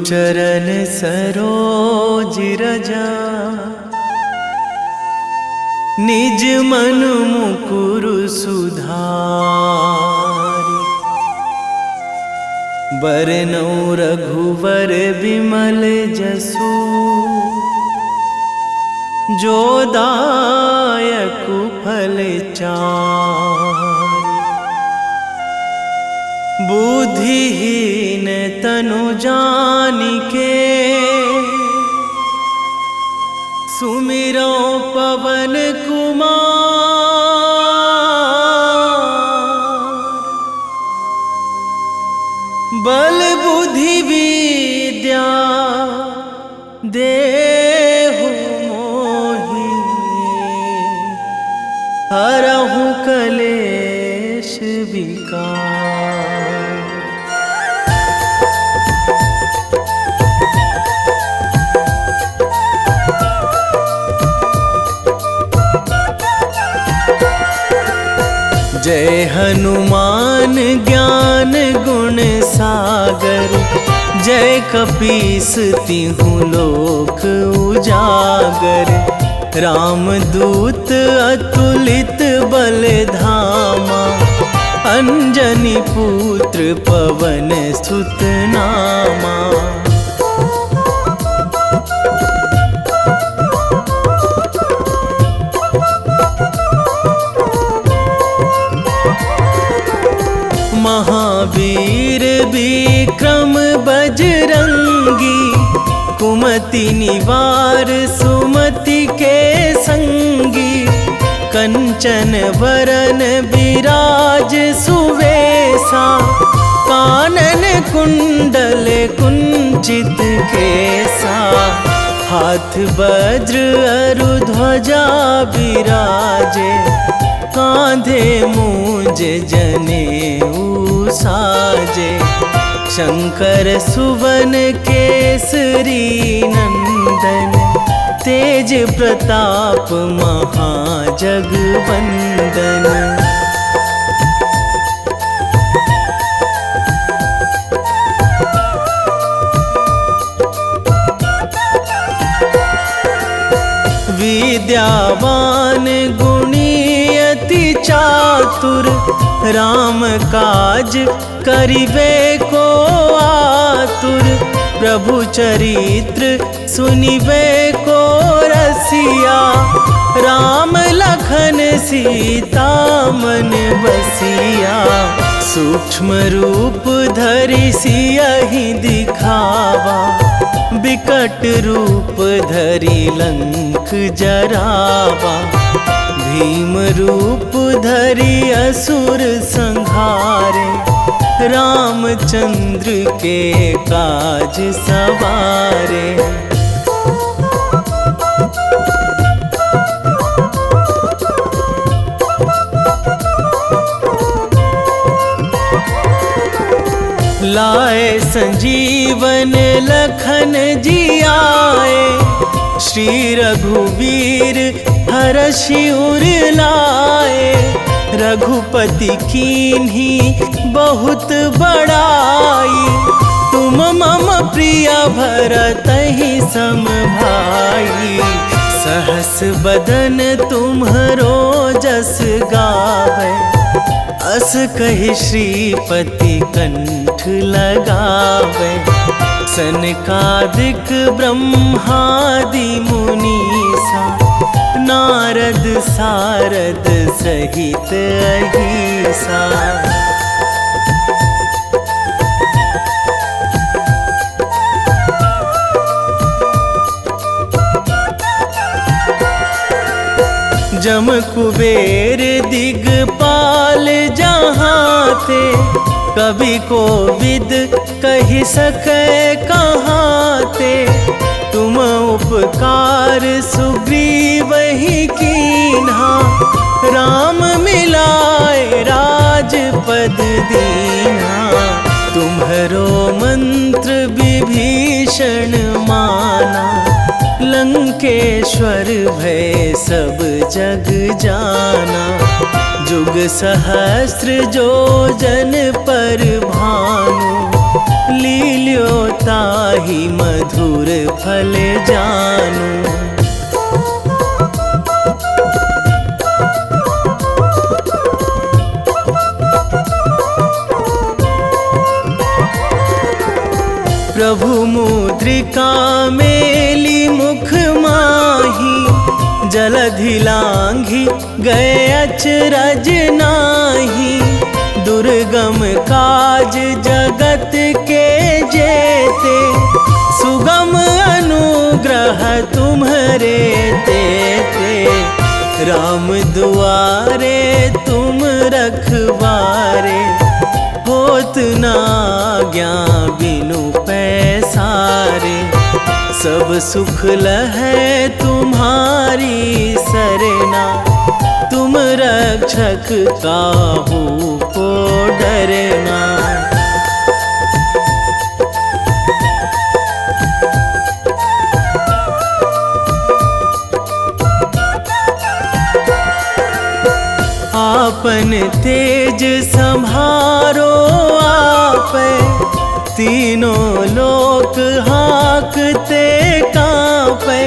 चरण सरोज रजा, निज मन मुकुर सुधारि। बरनौ रघुवर विमल जसु, जो दायक फल चारि। बुद्धिहीन तनु जानिके, सुमिरो पवन कुमार। बल बुद्धि विद्या देहु मोहि, हरहु कलेश विकार। जय हनुमान ज्ञान गुण सागर, जय कपीस तिहु लोक उजागर। रामदूत अतुलित बल धामा, अंजनी पुत्र पवन सुत नामा। महावीर विक्रम बजरंगी, कुमति निवार सुमति के संगी। कंचन वरन विराज सुवेशा, कानन कुंडल कुंचित केसा। हाथ वज्र अरु ध्वजा बिराजे, कांधे मूंज जनेऊ साजे। शंकर सुवन केसरी नंदन, तेज प्रताप महाजगवंदन। विद्यावान गुणी अति चातुर, राम काज करिबे को आतुर। प्रभु चरित्र सुनिबे को रसिया, राम लखन सीता मन बसिया। सूक्ष्म रूप धरि सियहि दिखावा, विकट रूप धरि लंक जरावा। भीम रूप धरि असुर संहारे, रामचंद्र के काज सवारे। लाए संजीवन लखन जियाए, श्री रघुवीर हरषि उर लाए। रघुपति कीन्ही बहुत बड़ाई, तुम मम प्रिय भरतहि सम भाई। सहस बदन तुम्हरो जस गावै, अस कहि श्रीपति कंठ लगावै। सनकादिक ब्रह्मादि मुनीसा, नारद सारद सहित अहिसा। जम कुबेर दिगपाल जहाँ थे, कवि कोविद कहि सकै कहाँ ते। तुम उपकार सुग्रीवहि कीन्हा, राम मिलाए राजपद दीन्हा। तुम्हरो मंत्र विभीषण माना, लंकेश्वर भय सब जग जाना। जुग सहस्त्र जो जन पर भानु, लील्यो ताहि मधुर फल जानू। प्रभु मुद्रिका मेली मुख माही, जलधि लांघी गए अचरज नाही। दुर्गम काज जगत के जेते, सुगम अनुग्रह तुम्हरे तेते। राम दुआरे तुम रखवारे, होत ना आज्ञा बिनु पैसारे। सब सुख लहै तुम्हारी सरना, तुम रक्षक काहू को डरना। आपन तेज संभारो आपे, तीनों लोक हाकते कांपे।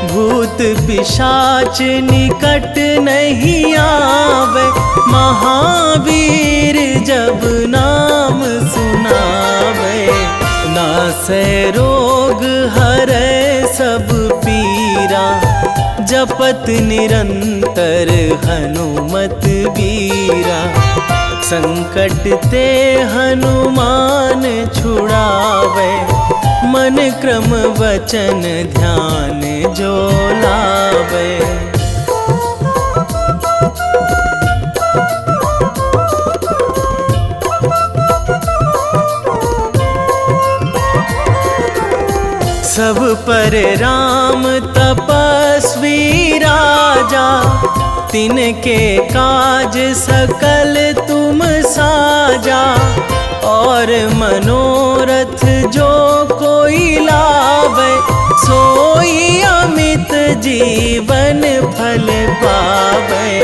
भूत पिशाच निकट नहीं आवे, महावीर जब नाम सुनावे। नासै रोग हरै सब पीरा, जपत निरंतर हनुमत बीरा। संकट ते हनुमान छुड़ावे, मन क्रम वचन ध्यान जो लावे। सब पर राम तपस्वी राजा, तिनके काज सकल तुम साजा। और मनोरथ जो कोई लावे, सोई अमित जीवन फल पावे।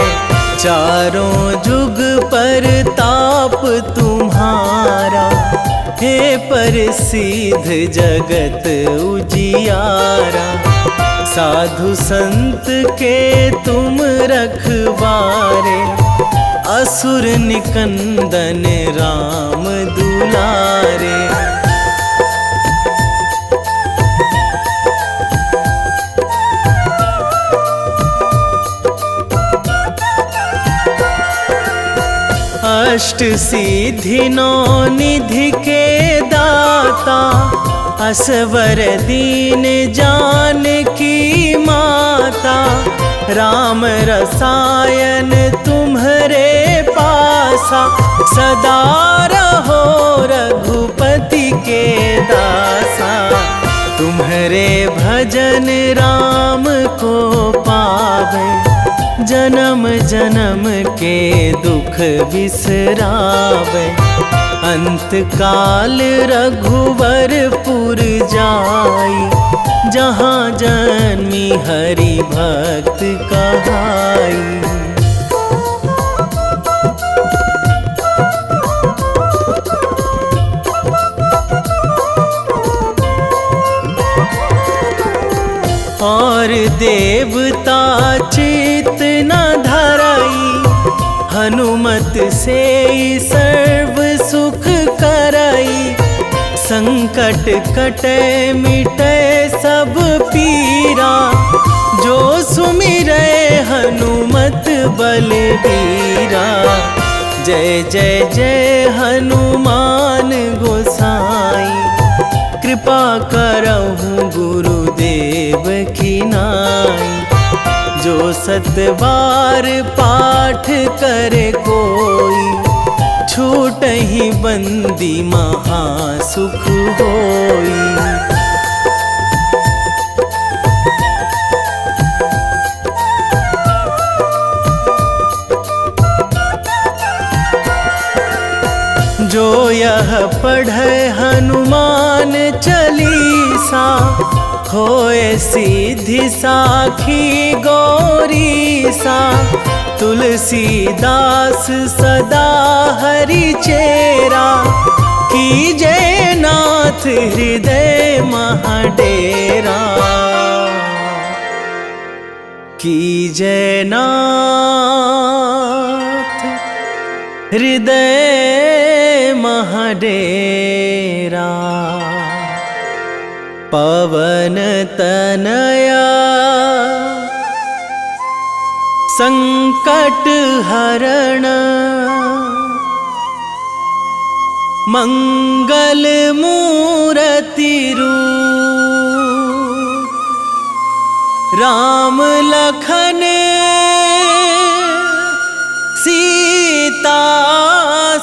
चारों जुग पर ताप तुम्हारा, हे प्रसिद्ध जगत उजियारा। साधु संत के तुम रखवारे, असुर निकंदन राम दुलारे। अष्ट सिद्धि नौ निधि के दाता, असवर दीन जानकी माता। राम रसायन तुम्हरे पासा, सदा रहो रघुपति के दासा। तुम्हरे भजन राम को पावे, जन्म जन्म के दुख बिसरावे। अंत काल रघुवरपुर जाई, जहाँ जन्मी हरि भक्त कहाई। और देवता चित न धराई, हनुमत से सर्व सुख कराई। संकट कटे मिटे सब पीरा, जो सुमिरै हनुमत बलबीरा। जय जय जय हनुमान गोसाई, कृपा करहु गुरुदेव की नाई। जो सतबार पाठ करे कोई, छूटहि बंदी महासुख होई। जो यह पढ़े हनुमान चालीसा, होए सिद्धि साखी गौरीसा। तुलसीदास सदा हरि चेरा, कीजे नाथ हृदय महाडेरा, कीजे नाथ हृदय महाडेरा। पवन तनया संकट हरण, मंगल मूर्ति रूप, राम लखन सीता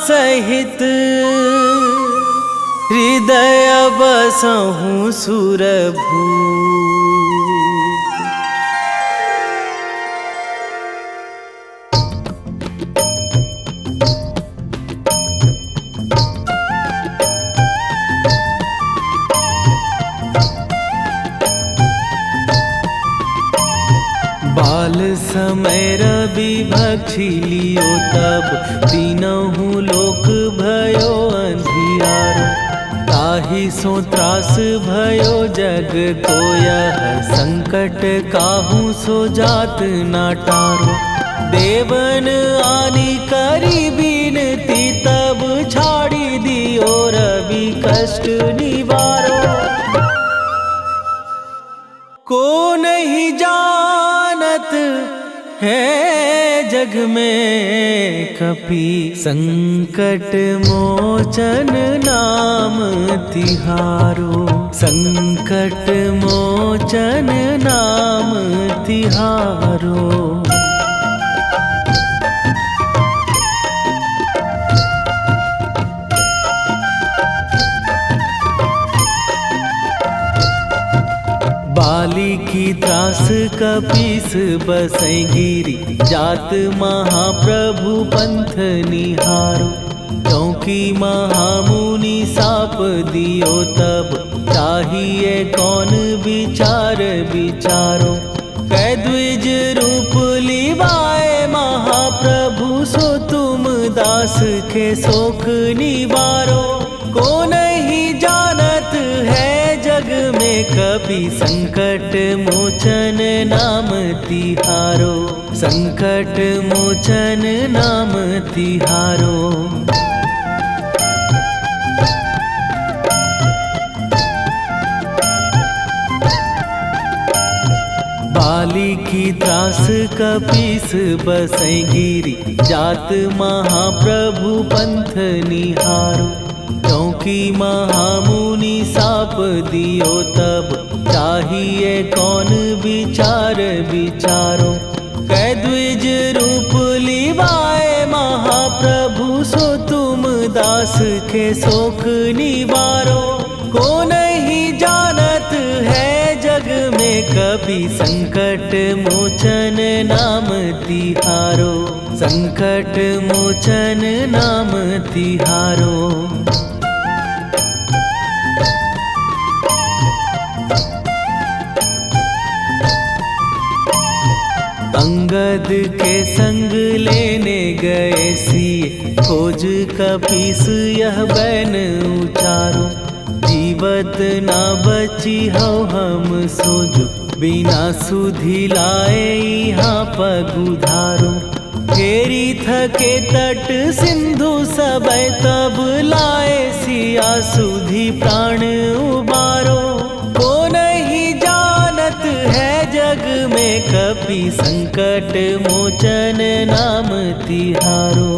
सहित, हृदय बसहु सुरभूप। बाल समय रवि भक्षी लियो तब, तीनहु लोक भयो अंधियारो। ताहि सो त्रास भयो जग को यह, संकट काहू सो जात ना टारो। देवन आनी करी बिनती तब, छाड़ी दियो रवि कष्ट निवारो। को नहीं जानत है जग में कपि, संकट मोचन नाम तिहारो। संकट मोचन नाम तिहारो। बाली की त्रास कपीस बसै गिरी, जात महाप्रभु पंथ निहारो। क्योंकि महामुनि साप दियो तब, चाहिए कौन विचार विचारो। कै द्विज रूप लिवाए महाप्रभु, सो तुम दास के शोक निवारो। को नहीं जानत है जग में कपि, संकट मोचन नाम तिहारो। संकट मोचन नाम तिहारो। बाली की त्रास कपीस बसै गिरी, जात महाप्रभु पंथ निहारो। क्योंकि महामुनि साप दियो तब, चाहिए कौन विचार विचारो। कै द्विज रूप लिवाए महाप्रभु, सो तुम दास के शोक निवारो। को नहीं जानत है जग में कपि, संकट मोचन नाम तिहारो। संकट मोचन नाम तिहारो। अंगद के संग लेने गए सिए, खोज कपीस यह बैन उचारो। जीवत ना बची हो हम सोजो, बिना सुधि लाए यहाँ पगुधारो। घेरी थके तट सिंधु सबय, तब लाए सिया सुधि प्राण उबारो। को नहीं जानत है जग में कपि, संकट मोचन नाम तिहारो।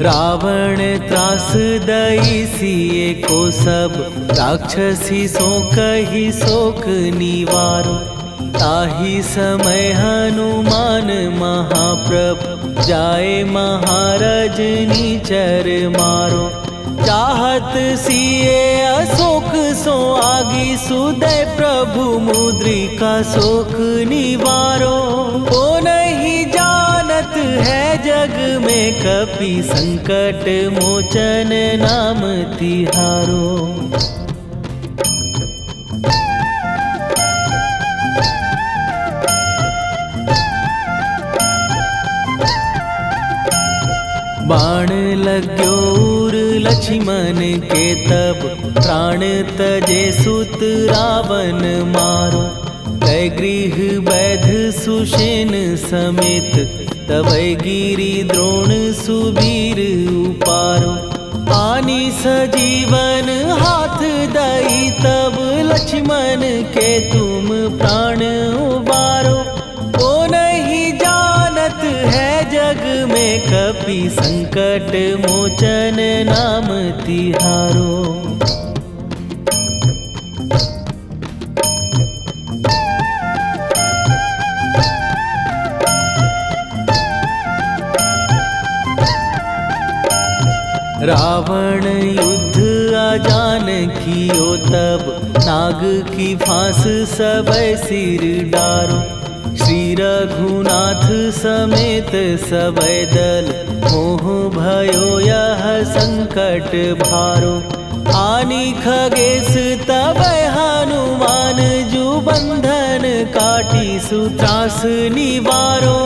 रावण त्रास दई सिए को सब, राक्षसी सो कही शोक निवारो। ताहि समय हनुमान महाप्रभु, जाए महाराज नीचर मारो। चाहत सिए अशोक सो आगी, सुदय प्रभु मुद्रिका शोक निवारो। को नहीं जानत है जग में कपि संकट मोचन नाम तिहारो। बाण लग्यो उर लक्ष्मण के तब प्राण तजे सुत रावण मारो। कै गृह वैध सुषेण समेत तबै गिरि द्रोण सुबीर उपारो। आनी सजीवन हाथ दई तब लक्ष्मण के तुम प्राण उबारो। ओ नहीं जानत है जग में कपि संकट मोचन नाम तिहारो। रावण युद्ध आजान कियो तब नाग की फांस सबै सिर डारो। श्री रघुनाथ समेत सबै दल मोह भयो यह संकट भारो। आनी खगेश तबै हनुमान जु बंधन काटी सुत्रास निवारो।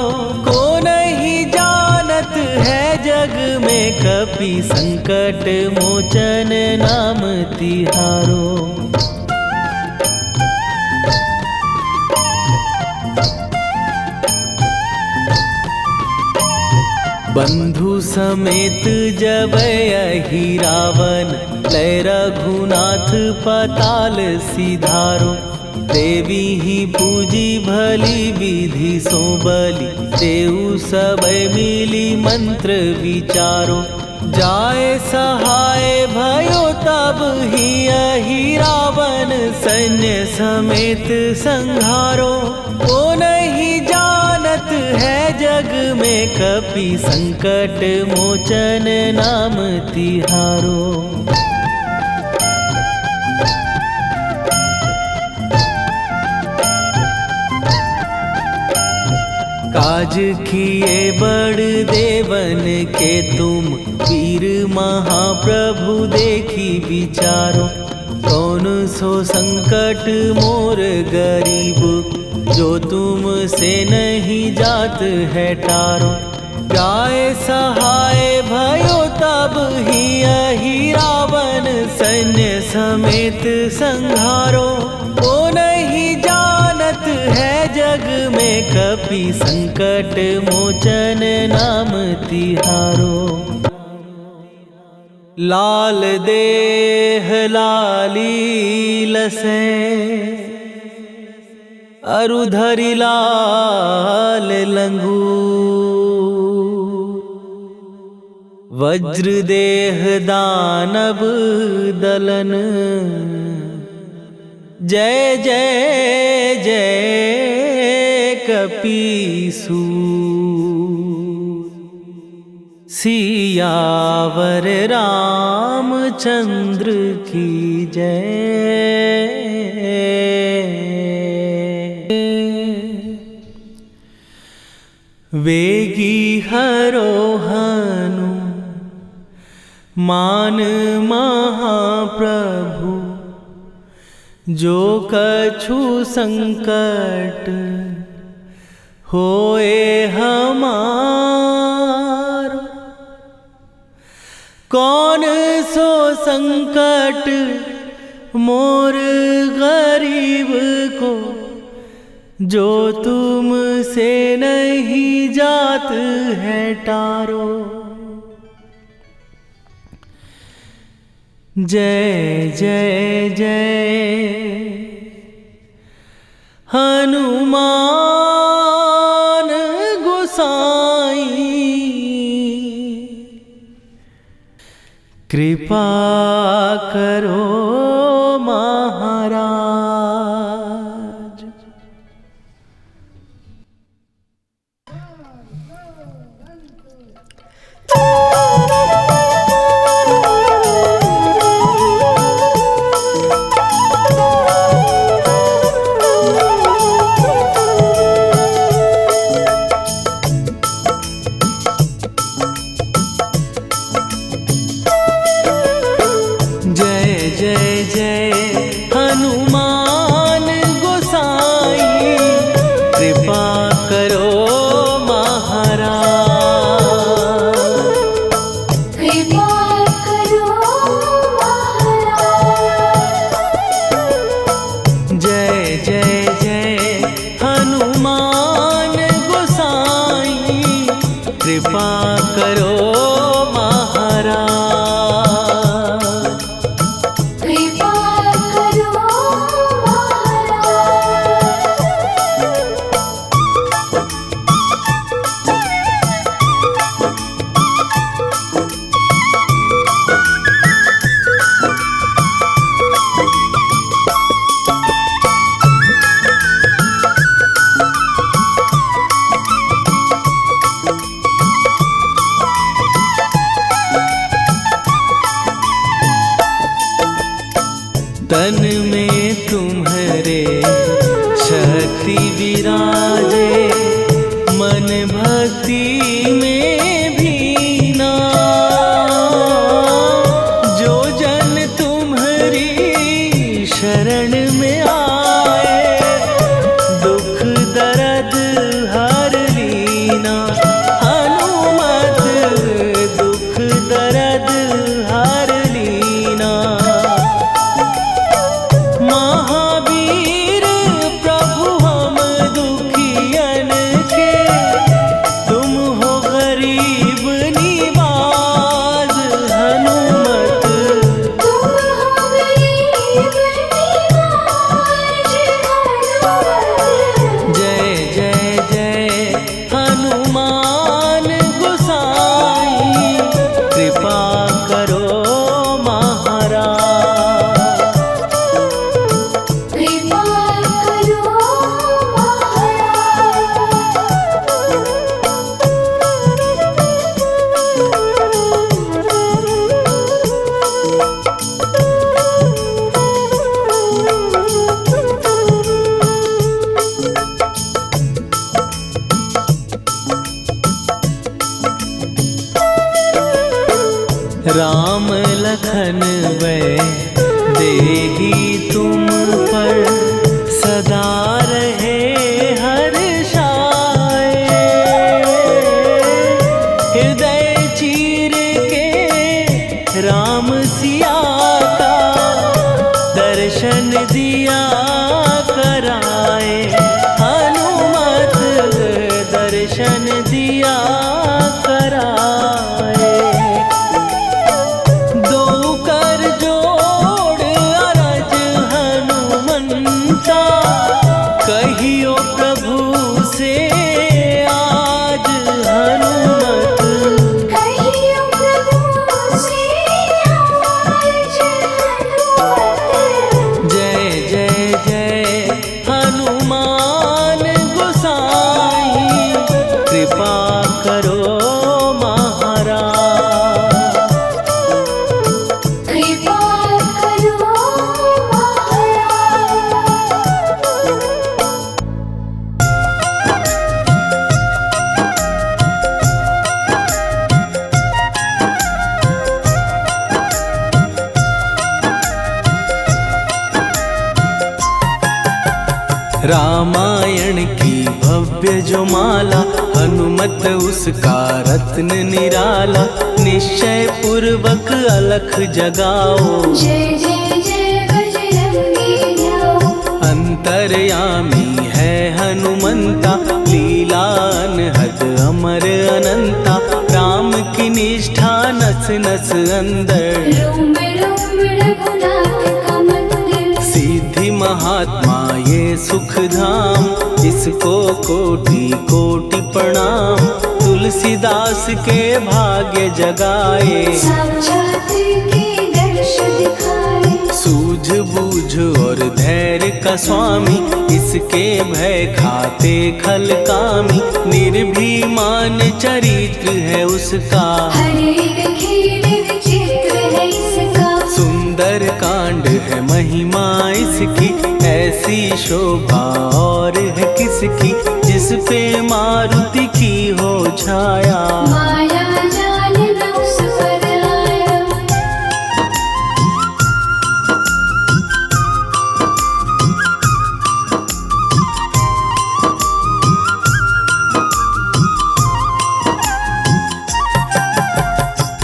को नहीं जानत है जग में कपि संकट मोचन नाम तिहारो। बंधु समेत जबै अहि रावण लय रघुनाथ पताल सिधारो। देवी ही पूजी भली विधि सो बलि देऊ सबै मिली मंत्र विचारो। जाए सहाय भयो तब ही अहि रावण सैन्य समेत संहारो। ओ नहीं जानत है जग में कपि संकट मोचन नाम तिहारो। काज किए बड़ देवन के तुम वीर महाप्रभु देखी विचारो। कौन सो संकट मोर गरीब जो तुम से नहीं जात है टारो। जाए सहाय भयो तब ही अहि रावण सैन्य समेत संहारो। ओ नहीं जानत है जग में कपि संकट मोचन नाम तिहारो। लाल देह लाली लसे अरुधरि लाल लंगूर। वज्र देह दानव दलन जय जय जय कपीसूर। सियावर रामचंद्र की जय। वेगी हरोहनु मान महाप्रभु जो कछु संकट होए हमार। कौन सो संकट मोर गरीब को जो तुम से नहीं जात है टारो। जय जय जय हनुमान गोसाई। कृपा करो महाराज। जय जय हनुमान गोसाई, कृपा करो महाराज। कृपा करो तन में तुम्हारे शक्ति विराजे, मन भक्ति में भीना। जो जन तुम्हारी शरण में आए, दुख दर्द हर लीना। हनुमत दुख दर्द हर लीना। महावीर प्रभु हम दुखियन के, तुम हो गरीब निवाज। हनुमत तुम हो गरीब निवाज। जय जय जय हनुमान गोसाई, कृपा करो महाराज। कृपा करो राम लखन वै देही तुम पर, सदा रहे हर्षाए। हृदय चीर के राम सिया का, दर्शन दिया कराए। हनुमत दर्शन दिया कराए। दो कर जोड़ अरज हनुमंता, कहियो प्रभु से आज। हनुमत कहियो प्रभु से आज। जय जय जय हनुमान गोसाई, कृपा करो महाराज। कृपा करो रामायण की भव्य जो माला, हनुमत उसका रत्न निराला। निश्चय पूर्वक अलख जगाओ, जय जय जय बजरंगी जाओ। अंतर्यामी है हनुमंता, लीला अनहद अमर अनंता। राम की निष्ठा नस नस अंदर, रोम रोम रघुनाथ का मंदिर। सिद्धि महात्मा ये सुख धाम, इसको कोटि कोटि प्रणाम। तुलसीदास के भाग्य जगाए, साक्षात के दर्श दिखाए। सूझ बूझ और धैर्य का स्वामी, इसके भय खाते खल कामी। निर्भीमान चरित्र है उसका, हर एक खेल विचित्र है इसका। सुंदर कांड है महिमा इसकी, ऐसी शोभा और है किसकी। जिस पे मारुति की हो छाया, माया जाल न उस पर आया।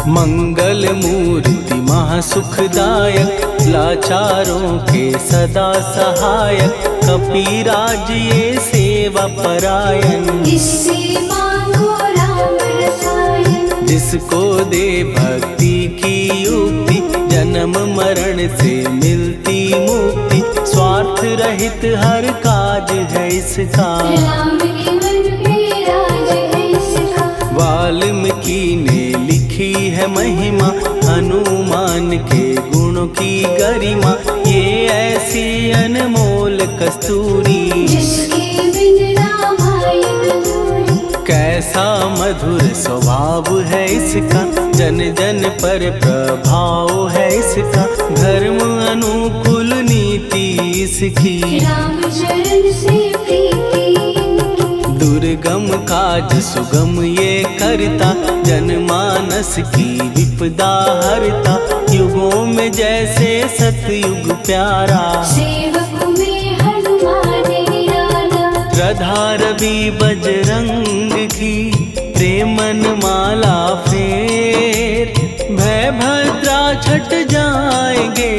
मंगल मूर्ति महा महासुखदायक, लाचारों के सदा सहायक, कपिराज ये सेवा परायण। इससे मांगो राम रसायन, जिसको दे भक्ति की युक्ति, जन्म मरण से मिलती मुक्ति, स्वार्थ रहित हर काज है इसका, राम के मन पे राज है इसका। वाल्मीकि ने लिखी है महिमा, हनुमान के गुणों की गरिमा, ये ऐसी अनमोल कस्तूरी, जिसके बिन रामायण अधूरी। कैसा मधुर स्वभाव है इसका, जन जन पर प्रभाव है इसका, धर्म अनुकूल नीति इसकी, राम चरण से प्रीति इनकी। दुर्गम काज सुगम ये करता, जनमानस की विपदा हरता, युगों में जैसे सतयुग प्यारा, सेवक में हनुमान निराला। श्रद्धा रवि बजरंग की, प्रेमन माला फेर, भय भद्रा छट जाएंगे,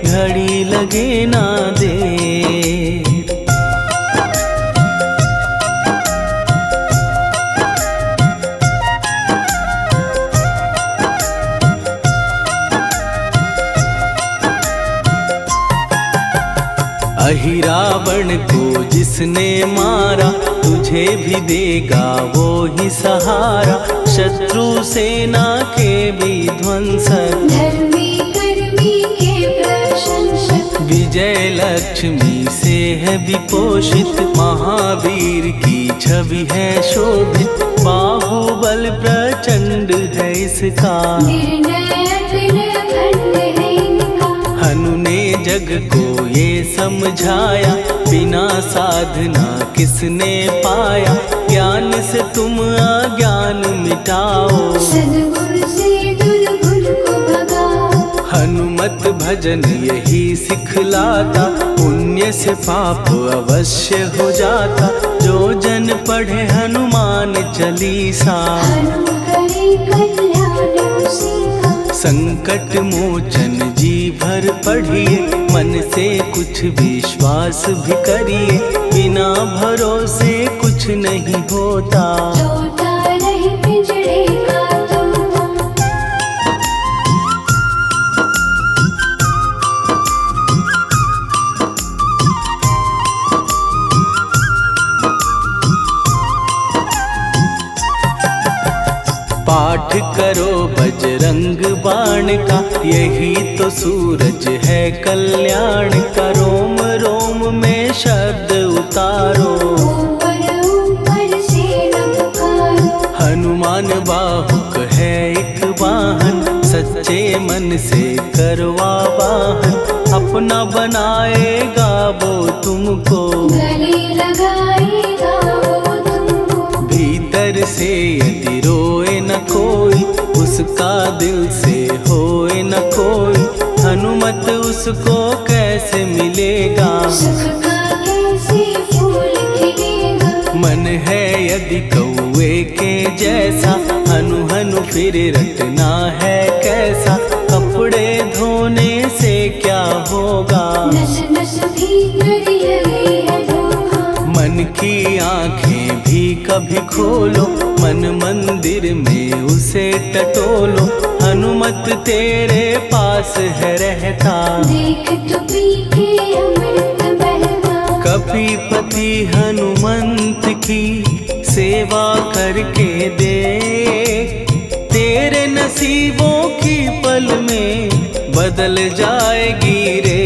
घड़ी लगे ना देर। अहिरावण को जिसने मारा, तुझे भी देगा वो ही सहारा, शत्रु सेना के विध्वंसक, धर्मी कर्मी के प्रशंसक। विजय लक्ष्मी से है विपोषित, महावीर की छवि है शोभित, बाहुबल प्रचंड है इसका, निर्णायक निर्भंड है इनका। हनु ने जग को ये समझाया, बिना साधना किसने पाया, ज्ञान से तुम अज्ञान मिटाओ, सद्गुण से दुर्गुण को भगाओ। हनुमत भजन यही सिखलाता, पुण्य से पाप अवश्य हो जाता, जो जन पढ़े हनुमान चालीसा, हनु करे कल्याण उसी का। संकट मोचन जी भर पढ़िए, मन से कुछ विश्वास भी करिए, बिना भरोसे कुछ नहीं होता, तोता रहे पिंजरे का तोता। पाठ करो बजरंग बाण का, यही तो सूरज है कल्याण का, रोम रोम में शब्द उतारो, ऊपर ऊपर से न पुकारो। हनुमान बाहुक है एक वाहन, सच्चे मन से करवा वाहन, अपना बनाएगा वो तुमको, गले लगाएगा वो तुमको। भीतर से यदि रोए न कोई, उसका दिल से होए न कोई, हनुमत उसको कैसे मिलेगा, सुख का कैसे फूल खिलेगा। मन है यदि कौवे के जैसा, हनु हनु फिर रटना है कैसा, कपड़े धोने से क्या होगा, नस नस भीतर लगी है धोखा। मन की आंखें भी कभी खोलो, मन मंदिर में उसे टटोलो, हनुमत तेरे पास है रहता, देख तो पी के अमृत बहता। कपीपति हनुमंत की सेवा करके दे, तेरे नसीबों की पल में बदल जाएगी रे।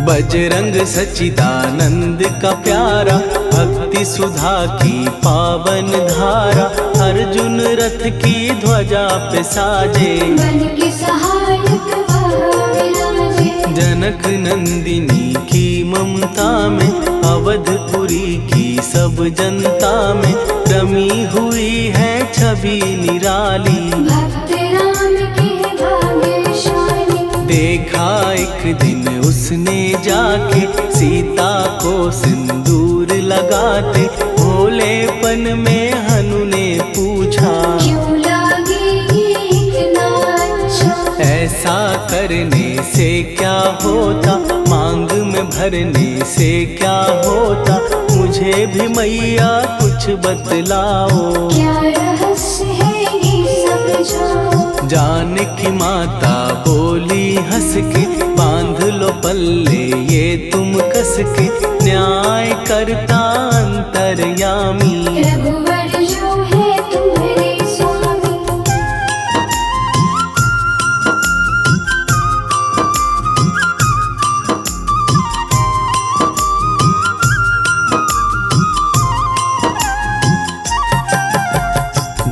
बजरंग सच्चिदानंद का प्यारा, भक्ति सुधा की पावन धारा, अर्जुन रथ की ध्वजा पे साजे, बन के सहायक वह विराजे। जनक नंदिनी की ममता में, अवधपुरी की सब जनता में, रमी हुई है छवि निराली, भक्त राम के भाग्यशाली। देखा एक दिन उसने जाके सीता को सिंदूर लगाते, भोलेपन में हनु ने पूछा क्यों लागे ये इतना अच्छा। ऐसा करने से क्या होता, मांग में भरने से क्या होता, मुझे भी मैया कुछ बतलाओ। क्या रहस्य है ये समझाओ। जानकी माता बोली हंस के, बांध लो पल्ले ये तुम कस के, न्याय करता अंतर्यामी। रघुवर जो है तुम्हारे स्वामी।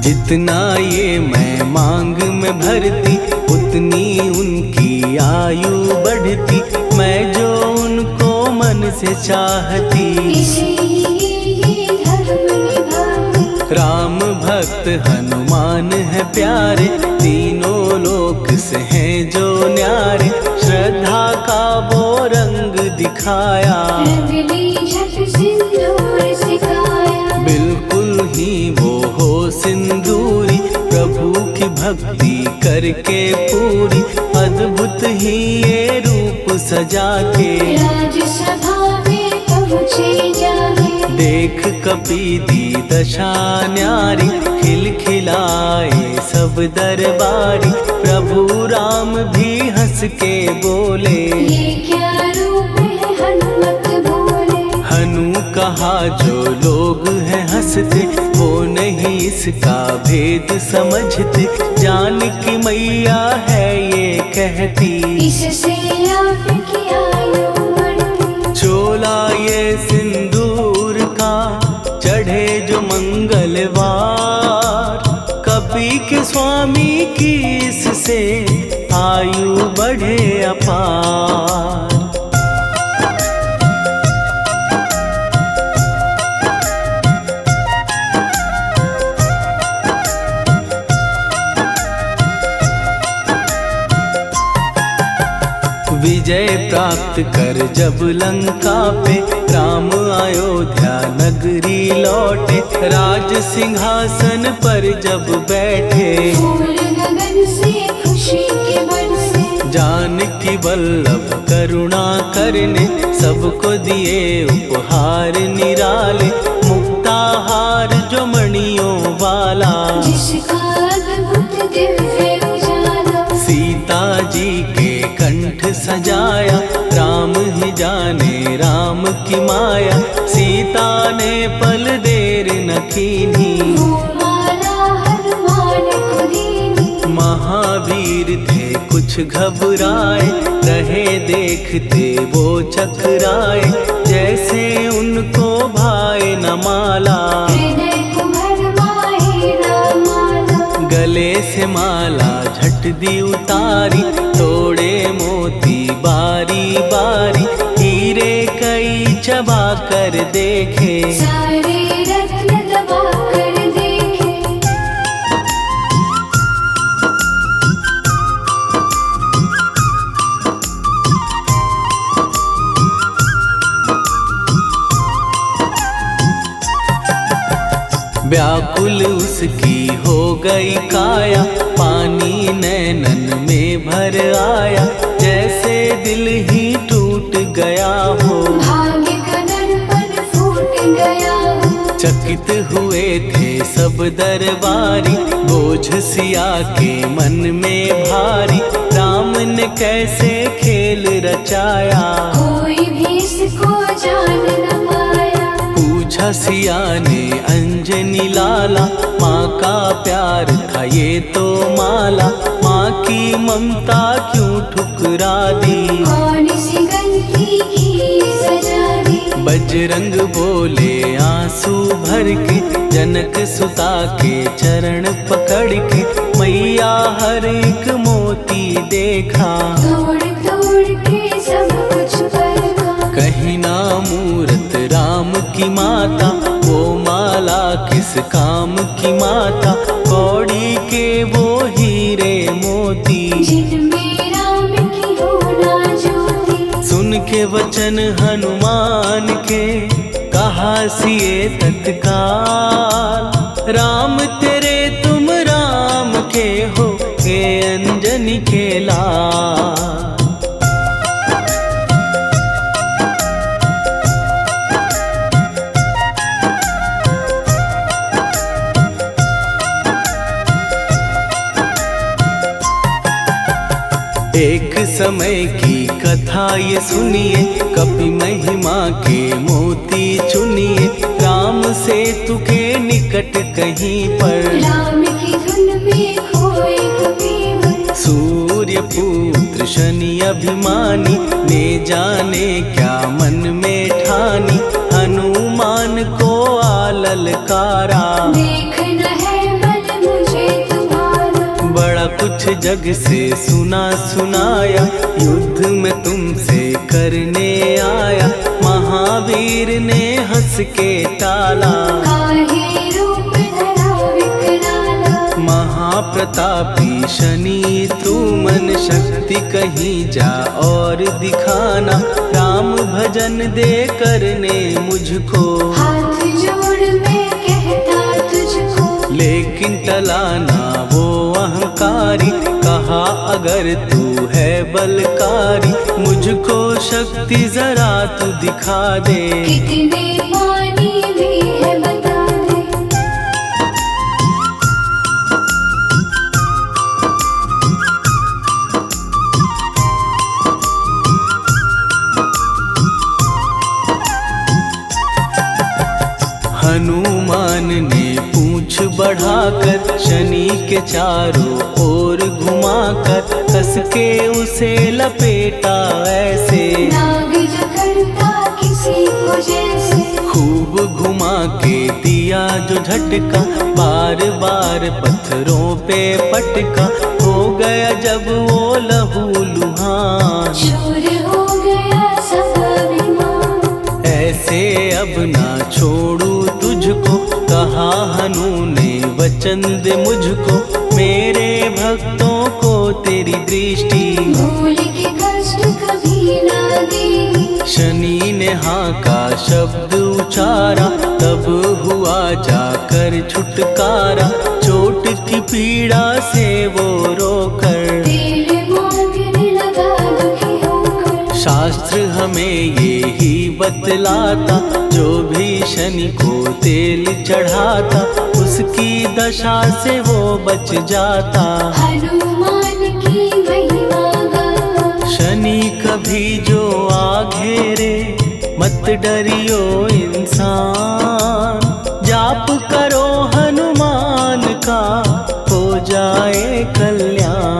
जितना ये मैं मांग में भरती, उतनी उनकी आयु बढ़ती, मैं जो उनको मन से चाहती। इसलिए ये धर्म निभाती। राम भक्त हनुमान है प्यारे, तीनों लोक से हैं जो न्यारे, श्रद्धा का वो रंग दिखाया। रंगली झट सिंदूर सिखाया। बिल्कुल ही वो हो सिंदूरी, प्रभु की भक्ति करके पूरी, अद्भुत ही ये रूप सजा के। राजसभा में पहुँचे जाके। देख कपीदी दशा न्यारी, खिलखिलाए सब दरबारी, प्रभु राम भी हंस के बोले। ये क्या रूप है हनुमत बोले। हनु कहा जो लोग हैं हंसते, वो नहीं इसका भेद समझते, जानकी मैया है ये कहती। इससे आपकी आयु बढ़ती। चोला ये सिंदूर का चढ़े जो मंगलवार, कपी के स्वामी की इससे आयु बढ़े अपार। विजय प्राप्त कर जब लंका पे, राम अयोध्या नगरी लौटे, राज सिंहासन पर जब बैठे, फूल गगन से खुशी के बरसे। जानकी वल्लभ करुणा करने, सबको दिए उपहार निराले, मुक्ताहार जो मणियों वाला, जिसका अद्भुत दिव्य उजाला। सीता जी के कंठ सजाया, राम ही जाने राम की माया, सीता ने पल देर न कीन्ही, वो माला हनुमान को दीनी। महावीर थे कुछ घबराए, रहे देखते वो चकराए, जैसे उनको भाए न माला। हृदय को भरमाए न माला। गले से माला झट दी उतारी, तोड़े मोती बारी बारी, हीरे कई चबा कर देखे, सारे रत्न दबा कर देखे। व्याकुल उसकी हो गई काया, पानी नैनन में भर आया, जैसे दिल ही टूट गया हो, भाग्य का दर्पण फूट गया हो। चकित हुए थे सब दरबारी, बोझ सिया के मन में भारी, राम ने कैसे खेल रचाया, कोई भी इसको जान न पाया। पूछा सिया ने अंजनी लाला, माँ का प्यार था ये तो माला, माँ की ममता क्यों ठुकरा दी, कौन सी गलती की सजा दी। बजरंग बोले आंसू भर के, जनक सुता के चरण पकड़ के, मैया हर एक मोती देखा, तोड़ तोड़ के सब कुछ परखा। कहीं ना मूरत राम की माता, वो माला किस काम की माता, कौड़ी के वो हीरे मोती, जिनमें राम की हो सूखे वचन हनुमान के, कहा सिए तत्काल। राम तेरे तुम राम के हो, हे अंजनी के लाल। एक समय की कथा ये सुनिए, कपि महिमा के मोती चुनिए। राम सेतु के निकट कहीं पर, राम की धुन में खोए कबीर। सूर्य पुत्र शनि अभिमानी, ने जाने क्या मन में ठानी। हनुमान को आललकारा, देखना है बल मुझे तुम्हारा। बड़ा कुछ जग से सुना सुनाया, युद्ध में तुमसे करने आया। महावीर ने हंस के टाला, काहे रूप धरा विकराला। महाप्रतापी शनि तू मन शक्ति कहीं जा और दिखाना। राम भजन दे करने मुझको, हाथ जोड़ मैं कहता तुझको। लेकिन टलाना वो अहंकारी, कहा अगर तू है बलकारी। मुझको शक्ति जरा तू दिखा दे, कितने पानी भी है बता दे। हनुमान ने पूंछ बढ़ाकर, शनि के चारों ओर घुमाकर। कस के उसे लपेटा ऐसे, नाग जो करता किसी को जैसे। खूब घुमा के दिया जो झटका, बार बार पत्थरों पे पटका। हो गया जब वो लहू लुहान, चूर हो गया सब अभिमान। ऐसे अब ना छोड़ू तुझको, कहा हनु ने वचन दे मुझको। मेरे भक्तों को तेरी दृष्टि, भूल के कष्ट कभी ना देगी। शनि ने हाँ का शब्द उचारा, तब हुआ जाकर छुटकारा। चोट की पीड़ा से वो रोकर, तेल मांगने लगा दुखी होकर। शास्त्र हमें ये ही बतलाता, जो भी शनि को तेल चढ़ाता। उसकी दशा से वो बच जाता, हनुमान की महिमा गाता। शनि कभी जो आ घेरे, मत डरियो इंसान। जाप करो हनुमान का, हो जाए कल्याण।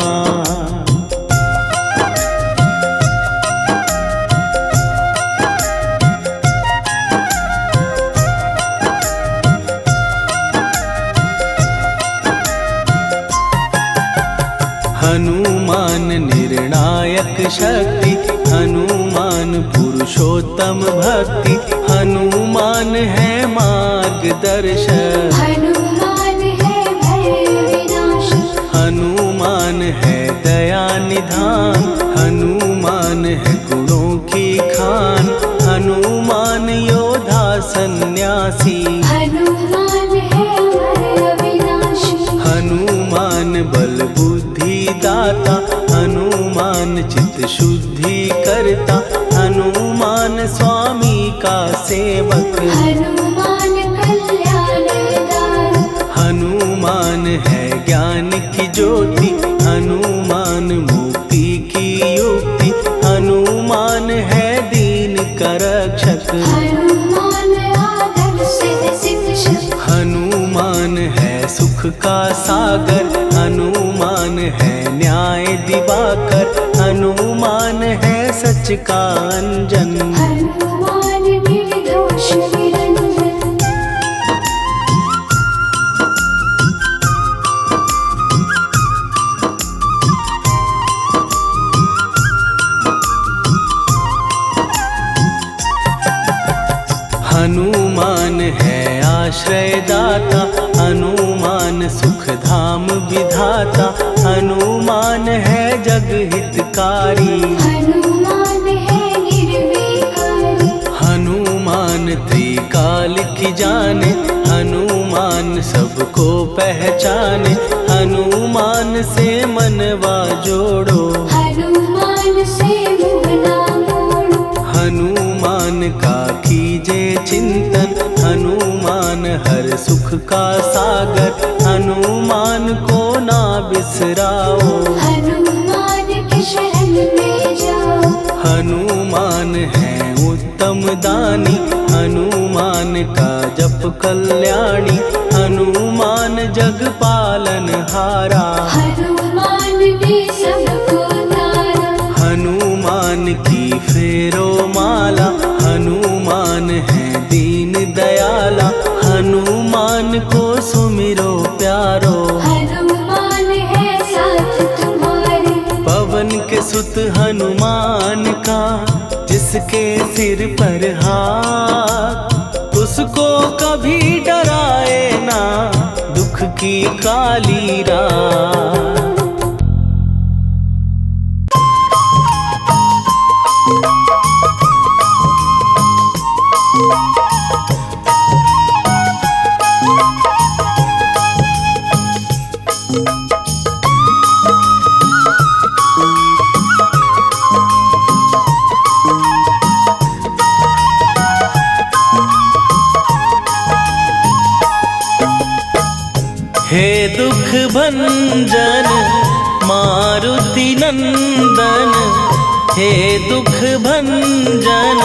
हनुमान निर्णायक शक्ति, हनुमान पुरुषोत्तम भक्ति। हनुमान है मार्गदर्शक, हनुमान है भय विनाशक। हनुमान है दया निधान। हनुमान है गुणों की खान, हनुमान योद्धा सन्यासी। हनुमान है भय विनाशी। हनुमान बल बुद्धि दाता, हनुमान चित्त शुद्धि करता। हनुमान स्वामी का सेवक, हनुमान कल्याणदायक। हनुमान है ज्ञान की ज्योति। हनुमान मुक्ति की युक्ति, हनुमान है दीन का रक्षक। हनुमान आदर से शिक्षक। हनुमान है सुख का सागर, हनुमान है न्याय दिवाकर। हनुमान है सच का अंजन, हनुमान निर्दोष निरंजन। हनुमान है आश्रयदाता, हनुमान सुख धाम विधाता। हनुमान है जग हितकारी, हनुमान है काल की जाने, हनुमान सबको पहचाने। हनुमान से मनवा जोड़ो, हनुमान से मुँह ना मोड़ो। हनुमान का कीजे चिंतन, हनुमान हर सुख का सागर। हनुमान को ना बिसराओ, हनुमान के शरण में जाओ। हनुमान है उत्तम दानी, हनुमान का जप कल्याणी। हनुमान जग पालन हारा, हनुमान ने सबको तारा। हनुमान की फेरो माला। हनुमान है दीन दयाला, हनुमान को सुमिरो प्यारो। हनुमान है साथ तुम्हारे, पवन के सुत हनुमान का, जिसके सिर पर हाथ, उसको कभी डराए ना दुख की काली रात। हे दुख भंजन मारुति नंदन, हे दुख भंजन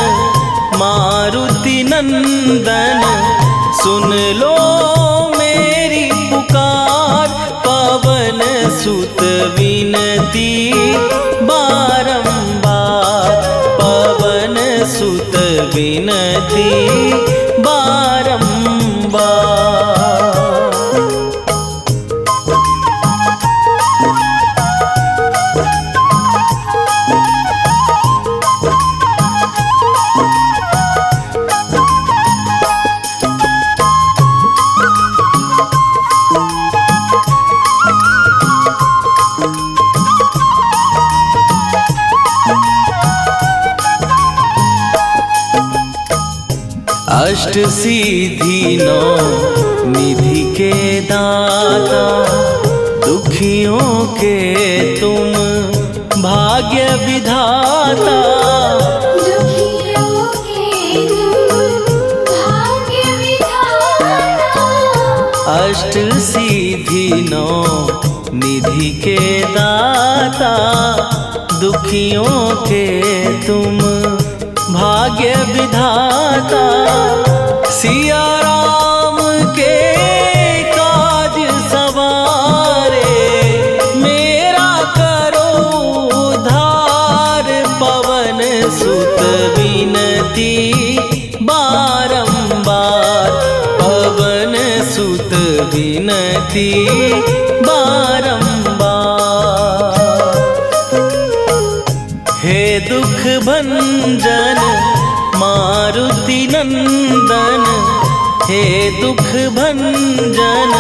मारुति नंदन। सुन लो मेरी पुकार, पवन सुत विनती बारंबार। पवन सुत विनती बारंबार। अष्ट सिद्धि नौ निधि के दाता, दुखियों के तुम भाग्य विधाता। दुखियों के तुम भाग्य विधाता। अष्ट सिद्धि नौ निधि के दाता, दुखियों के तुम भाग्य विधाता। सिया राम के काज सवारे, मेरा करो उद्धार। पवन सुत विनती बारंबार, पवन सुत विनती बारंबार। हे दुख भंजन मारुति नंदन, हे दुख भंजन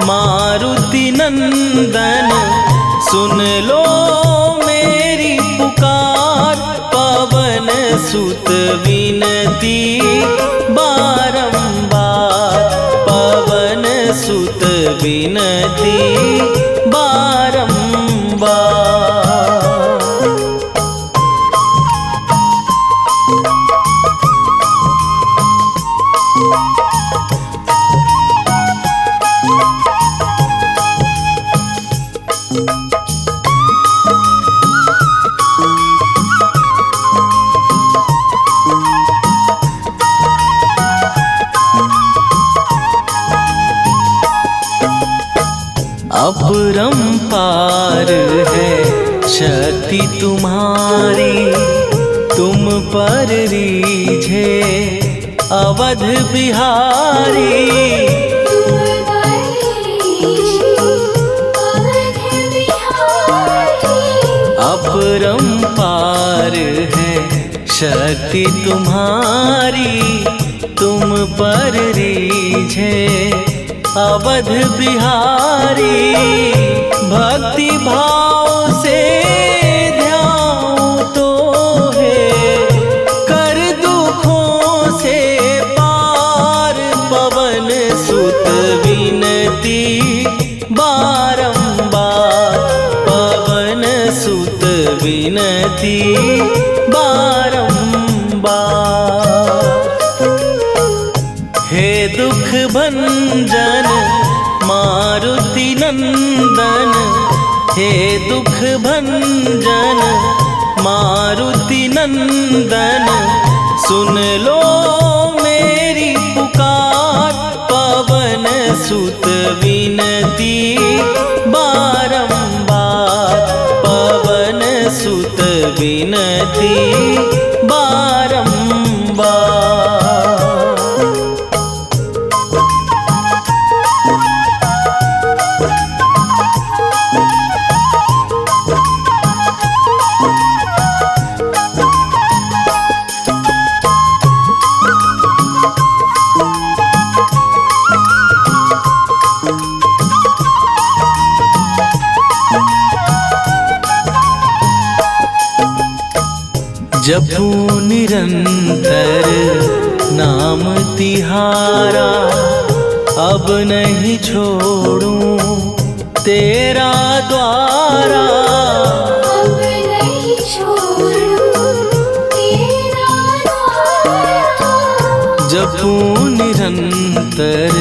मारुति नंदन। सुन लो मेरी पुकार, पवन सुत विनती बारंबार। पवन सुत विनती बारंबार। अपरंपार है शक्ति तुम्हारी, तुम पर रीझे अवध बिहारी। अपरंपार है शक्ति तुम्हारी, तुम पर रीझे अवध बिहारी। भक्ति भाव से ध्यान तो है, कर दुखों से पार। विनती बारंबार। हे दुख भंजन मारुति नंदन, हे दुख भंजन मारुति नंदन, सुन लो मेरी पुकार। पवन सुत विनती बारंबार, पवन सुत विनती बारंबार। जपू निरंतर नाम तिहारा, अब नहीं छोड़ूं तेरा द्वारा। अब नहीं छोड़ूं तेरा द्वारा। जपू निरंतर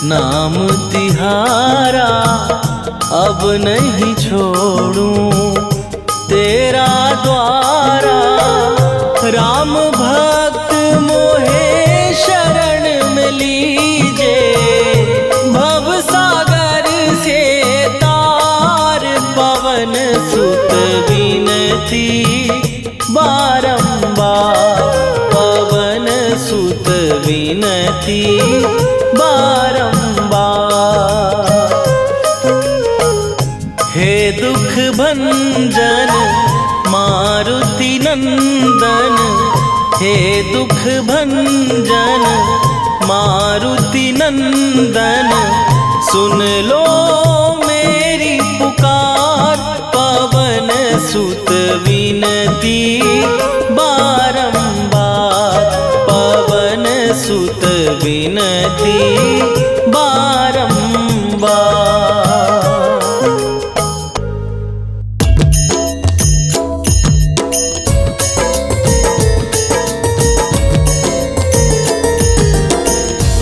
नाम तिहारा, अब नहीं छोड़ूं तेरा द्वारा। राम भक्त मोहे शरण में लीजे, भव सागर से तार। पवन सुत विनती बारंबार, पवन सुत विनती बारंबार। हे दुख भंजन मारुति नंदन, हे दुख भंजन मारुति नंदन, सुन लो मेरी पुकार। पवन सुत विनती बारंबार, पवन सुत विनती बारंबार।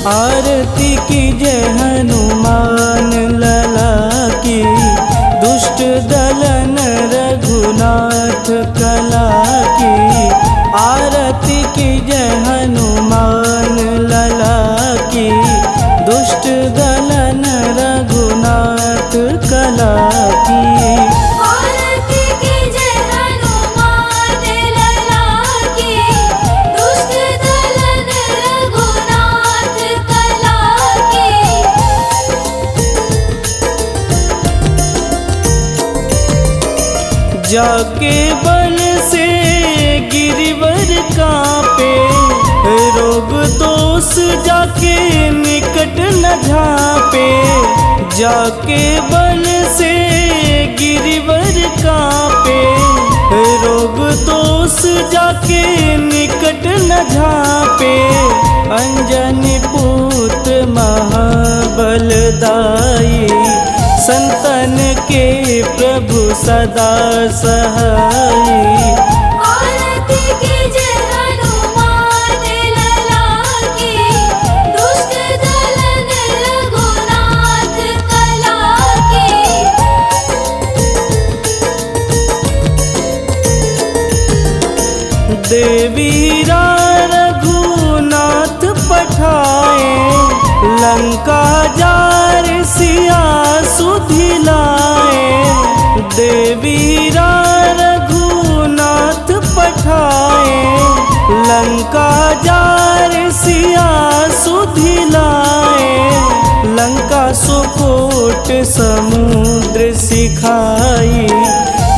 आरती कीजय हनुमान लला की, दुष्ट दलन रघुनाथ कला की। आरती कीजय हनुमान लला की, दुष्ट दलन रघुनाथ कला की। आरती कीजय हनुमान लला की, दुष्ट दलन रघुनाथ कला की। जाके बल से गिरिवर कांपे, रोग दोष जाके निकट न झांपे। जाके बल से गिरिवर कांपे, रोग दोष जाके निकट न झांपे। अंजनी पूत महाबलदाई, संतन के प्रभु सदा सहाई। आरती कीजय हनुमान लला की, दुष्ट दलन रघुनाथ कला की। देवीरा रघुनाथ पठाए, लंका जार सिया सुधिलाए। देवीरा रघुनाथ पठाए, लंका जार सिया सुधिलाए। लंका सुकोट समुद्र सिखाई,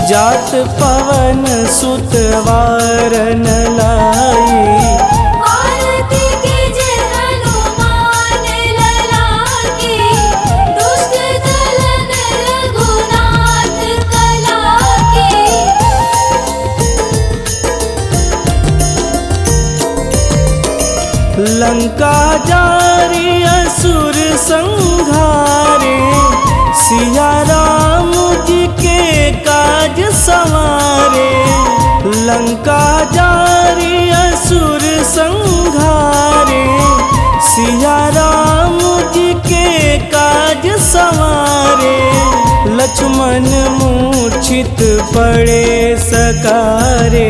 जात पवन सुत वारन लाई। आरती कीजय हनुमान लला की, दुष्ट दलन रघुनाथ कला की। लंका जारी असुर संहारे, सिया राम जी के काज संवारे, लंका जारी असुर संघारे। सिया राम जी के काज संवारे, लक्ष्मण मूर्छित पड़े सकारे।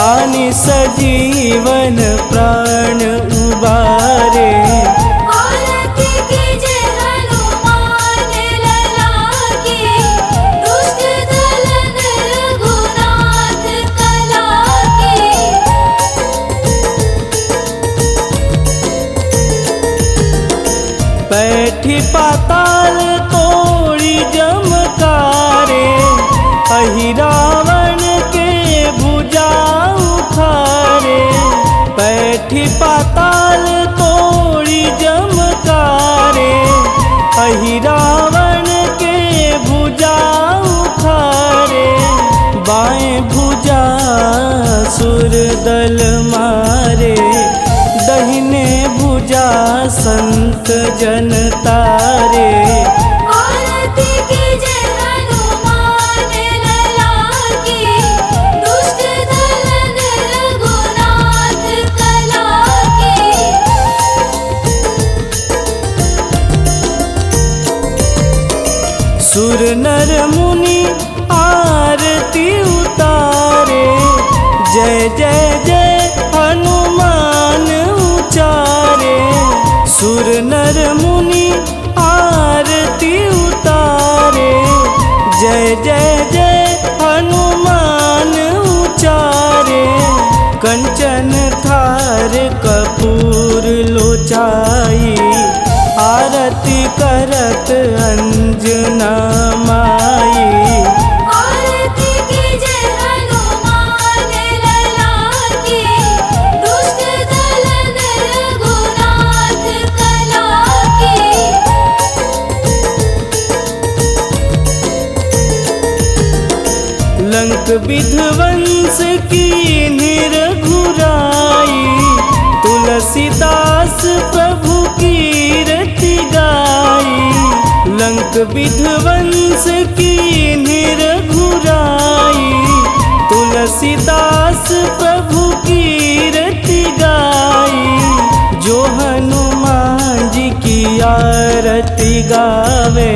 आनि सजीवन प्राण उबारे, आरती कीजे हनुमान लला की, दुष्ट दल रघुनाथ कला की। बैठी पाताल तोड़ी जमकारे, अहि रावण के भुजा उखारे। बैठी पाताल तोड़ी जमकारे, अहि रावण के भुजा उखारे। बाएं भुजा सुर दल मारे, दहिने भुजा संत जन तारे। आरती कीजे हनुमान लला की, दुष्ट दल रघुनाथ कला की। सुर नर मुनि आरती उतारे, जय जय जय हनुमान उचारे। सुर नर मुनि आरती उतारे, जय जय जय हनुमान उचारे। कंचन थार कपूर लोचाई, आरती करत अंजना माई। आरती कीजे हनुमान लला की, दुष्ट दल रघुनाथ कला की। लंक विध्वंस की निरघुराई, तुलसीदास प्रभु कीरति गाई। लंक विध्वंस की निरघुराई, तुलसीदास प्रभु कीरति गाई। जो हनुमान जी की आरती गावे,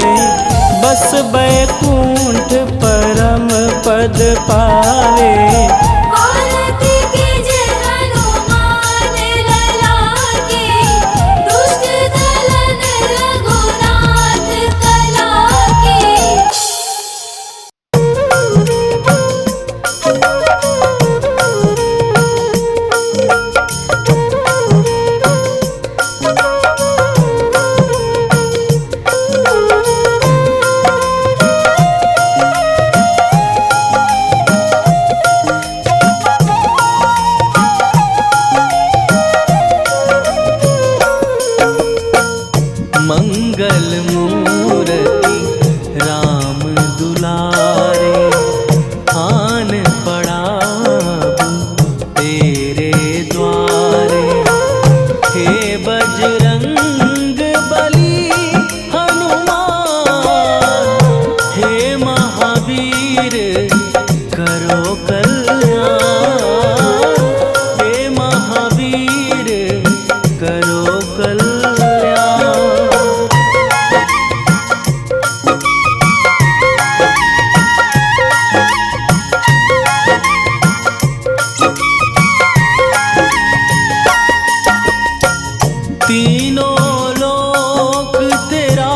बस बैकुंठ परम पद पावे। आरती कीजे हनुमान लला की, दुष्ट दल रघुनाथ कला की। मंगल मूर्ति राम दुलारे, आन पड़ा तेरे द्वारे। हे बजरंग बली हनुमान, हे महावीर करो कल्याण। हे महावीर करो कल्याण। तीनों लोक तेरा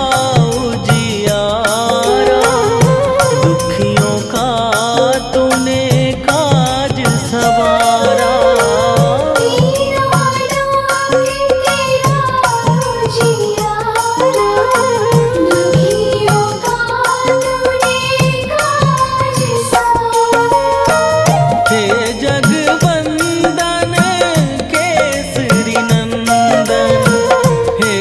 उजियारा, दुखियों का तूने काज सवारा। तीनों लोक तेरा उजियारा, दुखियों का तूने काज सवारा। हे जगवंदन केसरी नंदन, हे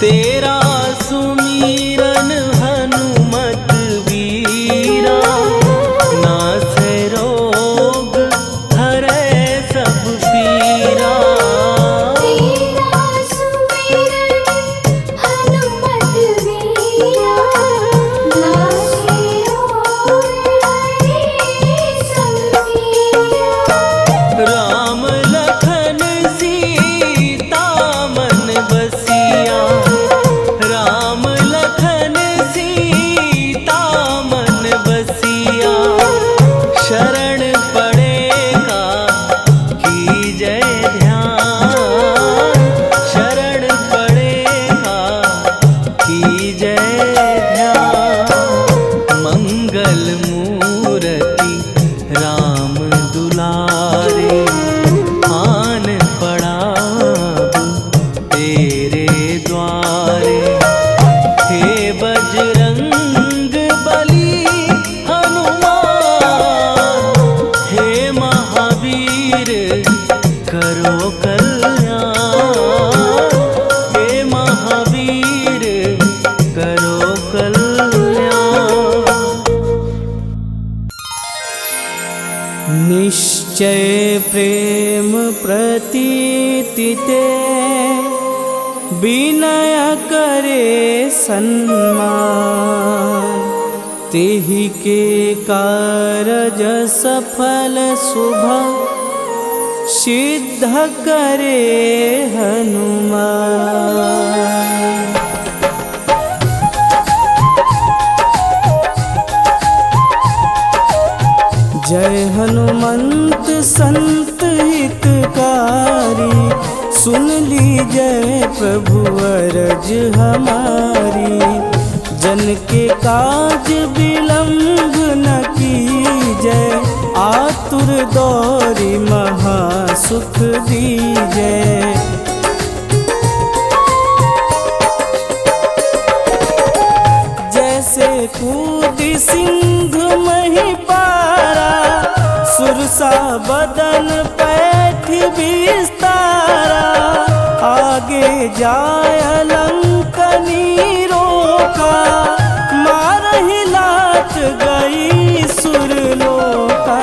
तेरा सुमीरन हनुमत वीरा, नासै रोग हरै सब पीरा। तेरा सुमिरन हनुमत वीरा, नासै रोग हरै सब पीरा। राम लखन सीता मन बसिया, राम लखन सीता मन बसिया। शरण पड़ेगा कीजय ध्यान, शरण पड़ेगा कीजय ध्यान। मंगल मूर्ति राम दुलारे, आन पड़ा तेरे द्वारे। हे बजरंग बली हनुमान, हे महावीर करो कल्याण, हे महावीर करो कल्याण। निश्चय प्रेम प्रतीति ते, विनय करे सन्मान। तेहि के कारज सफल शुभ, सिद्ध करे हनुमान। जय हनुमंत संत हितकारी, सुन लीजय प्रभु अरज हमारी। जन के काज विलंब न कीजय, आतुर दौरी महासुख दीजय। जैसे कूदी सिंधु मही पारा, सुरसा बदन पैठ विस्तारा। आगे जाय लंकनी रोका, मारहि लाट गई सुरलोका।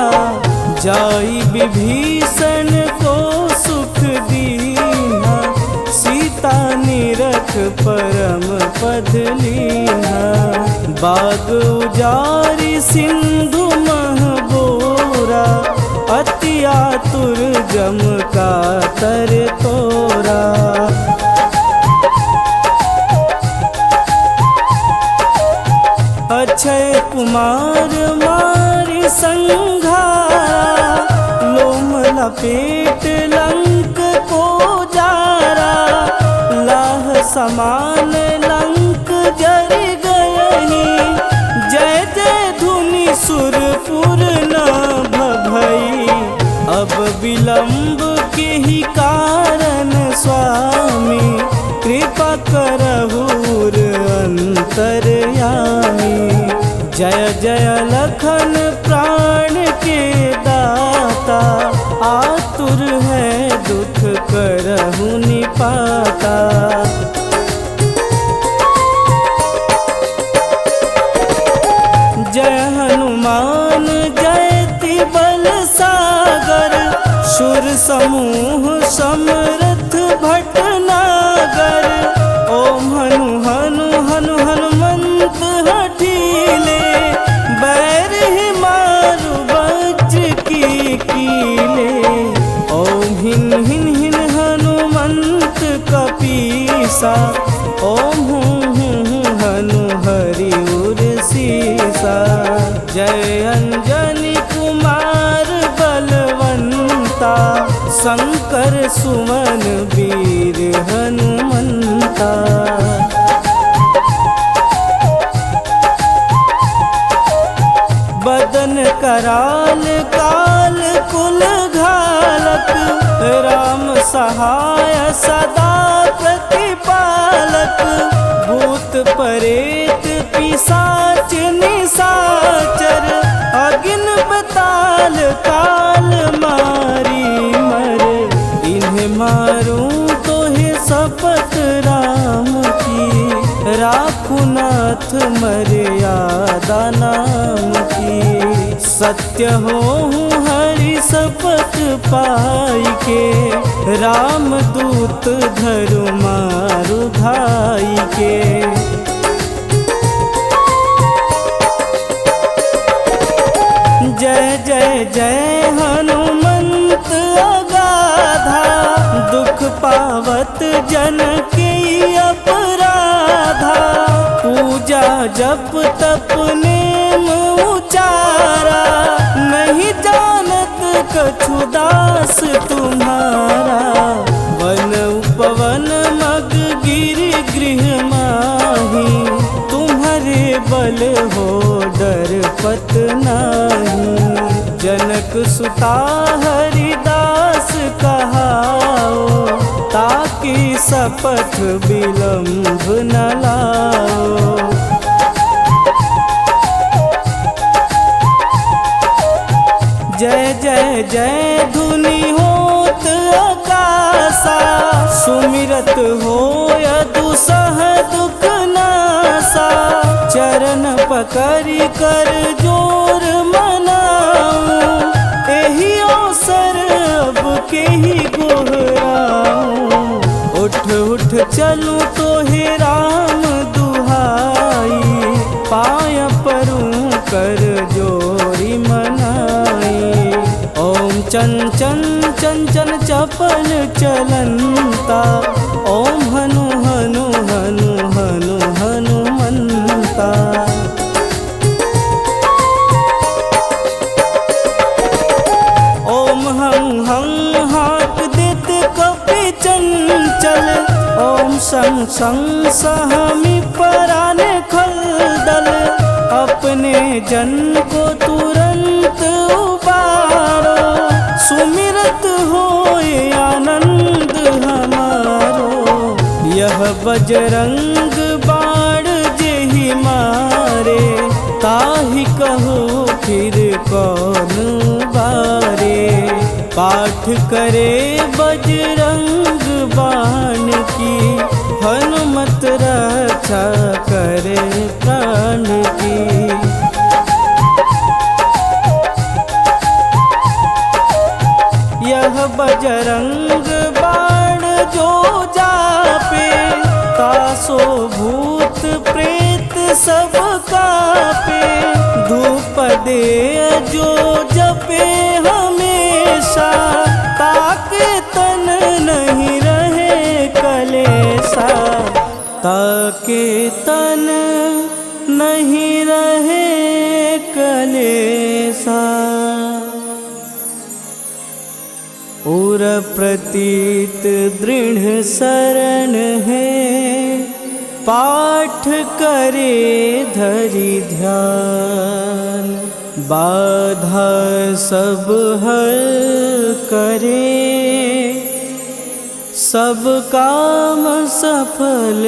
जाई विभीषण को सुख दीना, सीता निरख परम पद लीना। बाग उजारी सिंधु महबोरा, अति आतुर जम का तर तोरा। अक्षय कुमार मारी संघारा, लोम लपेट लंक को जारा। लाह समान लंक जर गयहि, जय जय धुनि सुरपुर न भई। अब विलंब के ही कारण स्वामी, कृपा करहुर अंतरयामी। जय जय लखन प्राण के दाता, आतुर है दुख करहु निपाता। जय हनुमान जयति बल सागर, सुर समूह समरथ भटनागर। ओम हनु हनु हनु हनुमंत हठीले, बैर ही मारु वज्र की कीले। ओम हिन हिन हिन हनुमंत कपीसा, ओम हूँ हनु हरि उर सीसा। जय अंजनी कुमार बलवंता, शंकर सुमन वीर हनुमंता। बदन कराल काल कुल घालक, राम सहाय सदा प्रतिपालक। भूत परेत पिशाच निशाचर, अगिन बताल काल मारी मर। इन्हें मारूं तो है शपथ राम की, नाथ मर्यादा नाम की। सत्य हो हरि शपथ पाई के, राम दूत धरु मारु धाई के। जय जय जय हनुमंत अगाधा, दुख पावत जन के अपराधा। पूजा जप तप नेम उचारा, नहीं जानत कछु दास तुम्हारा। वन उपवन मग गिरि गृह माही, तुम्हारे बल हो डरपत नाही। जनक सुता हरिदास कहाओ, ताकि शपथ विलंब न लाओ। जय जय जय धुनि होत आकाशा, सुमिरत हो दुसह दुख नासा। चरण पकड़ि कर जोर मनाऊं, एहि अवसर अब केहि गोहराऊं। उठ उठ चलूं तो हे राम दुहाई, पाय परूं कर जोरी मनाई। ओम चंचन चंचन चपल चलंता, ओम हनु हनु हनु हनु हनुमंता। ओम हं हं हाथ देते कपि चंचल, ओम सं सं सहमि पराने खलदल। अपने जन को तुरंत उबारो, सुमिरत होए आनंद हमारो। यह बजरंग बाण जेहि मारे, ताहि कहो फिर कौन बारे। पाठ करे बजरंग बाण की, हनुमत रक्षा करे प्राण की। यह बजरंग बाण जो जापे, तासो भूत प्रेत सब कापे। धूप दे जो जपे हमेशा, ताके तन नहीं रहे कलेसा। ताके तन नहीं रहे कलेसा। उर प्रतीत दृढ़ शरण है, पाठ करे धरि ध्यान। बाधा सब हल करे, सब काम सफल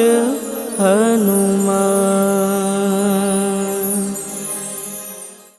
हनुमान।